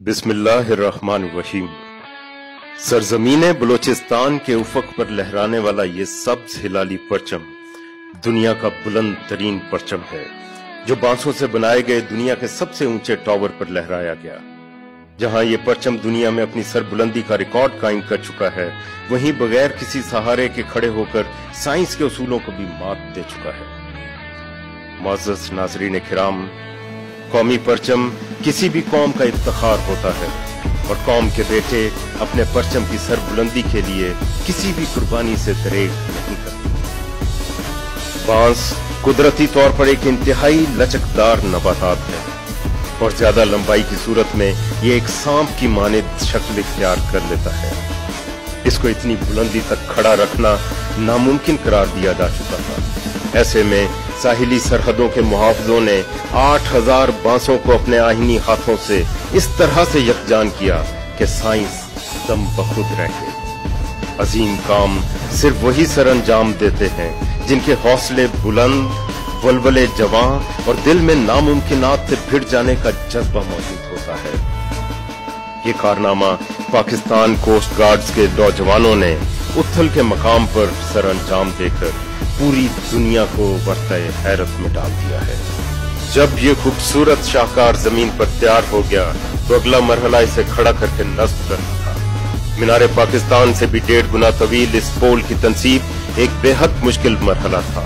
बिस्मिल्लाहिर्रहमानिर्रहीम। सरजमीन बलोचिस्तान के उफक पर लहराने वाला ये सब्ज हिलाली परचम दुनिया का बुलंद तरीन परचम है, जो बांसों से बनाए गए दुनिया के सबसे ऊंचे टावर पर लहराया गया। जहां ये परचम दुनिया में अपनी सरबुलंदी का रिकॉर्ड कायम कर चुका है, वहीं बगैर किसी सहारे के खड़े होकर साइंस के उसूलों को भी मात दे चुका है। मुअज़्ज़ज़ नाज़रीन किराम, कौमी परचम किसी भी कौम का इफ्तिखार होता है और कौम के बेटे अपने परचम की सरबुलंदी के लिए किसी भी कुर्बानी से दरेग नहीं करते। बांस कुदरती तौर पर एक इंतहाई लचकदार नबातात है और ज्यादा लंबाई की सूरत में ये एक सांप की मानिंद शक्ल इख्तियार कर लेता है। इसको इतनी बुलंदी तक खड़ा रखना नामुमकिन करार दिया जा चुका था। ऐसे में साहिली सरहदों के मुहाफिजों ने 8000 बांसों को अपने आहिनी हाथों से इस तरह से यकजान किया कि साइंस दम बखुद रह गई। अजीम काम सिर्फ वही सर अंजाम देते हैं जिनके हौसले बुलंद, वलवले जवां और दिल में नामुमकिनात से भिड़ जाने का जज्बा मौजूद होता है। ये कारनामा पाकिस्तान कोस्ट गार्ड्स के नौजवानों ने उथल के मकाम पर सर अंजाम देकर पूरी दुनिया को वर्ताए हैरत में डाल दिया है। जब ये खूबसूरत शाहकार जमीन पर तैयार हो गया तो अगला मरहला इसे खड़ा करके नस्ब करना था। मीनारे पाकिस्तान से भी 1.5 गुना तवील इस पोल की तंसीब एक बेहद मुश्किल मरहला था।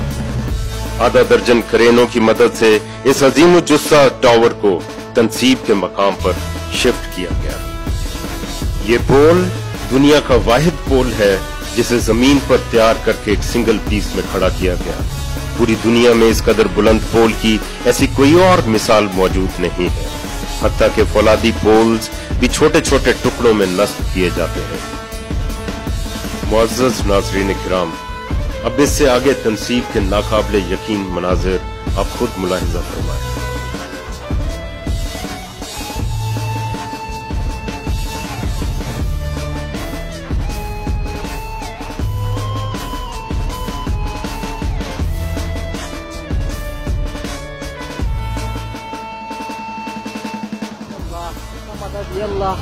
आधा दर्जन क्रेनों की मदद से इस अजीम जुस्सा टावर को तंसीब के मकाम पर शिफ्ट किया गया। ये पोल दुनिया का वाहिद पोल है जिसे जमीन पर तैयार करके एक सिंगल पीस में खड़ा किया गया। पूरी दुनिया में इस कदर बुलंद पोल की ऐसी कोई और मिसाल मौजूद नहीं है। हत्ता के फौलादी पोल्स भी छोटे छोटे टुकड़ों में नस्ब किए जाते हैं। मुअज़्ज़ज़ नाज़रीन किराम, अब इससे आगे तंसीब के नाकाबिले यकीन मनाजिर आप खुद मुलाहिजा फरमाएं। या अल्लाह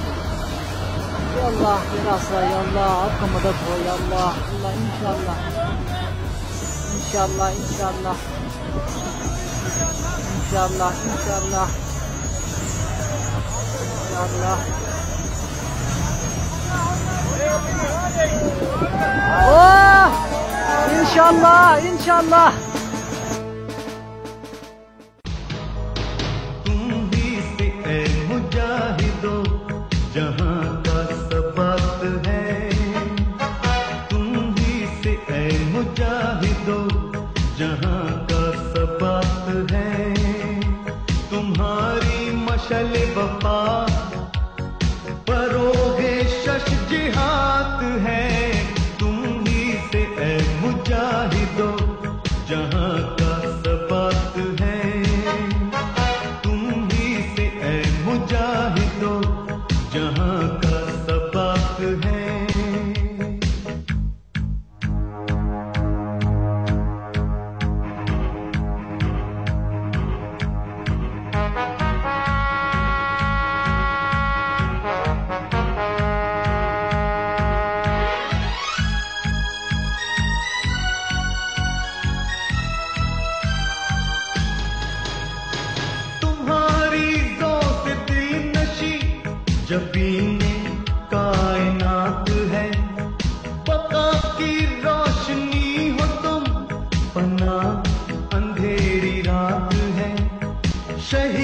या अल्लाह या नासरा या अल्लाह, आपका मदद हो या अल्लाह। अल्लाह इंशाअल्लाह इंशाअल्लाह इंशाअल्लाह इंशाअल्लाह इंशाअल्लाह इंशाअल्लाह इंशाअल्लाह इंशाअल्लाह। जहाँ का सबक है तुम ही से ऐ मुजाहिदो, जहाँ का सबक है तुम्हारी मशल वफा, परोगे शश जिहाद है। तुम ही से ऐ मुजाहिदो, जहाँ का सबक है तुम ही से ऐ मुजाहिदो, जहाँ का सबक है। तुम्हारी ज़ौक़ दिल नशी जबीने कायनात है, बका की रोशनी हो तुम, पना अंधेरी रात है। शहीद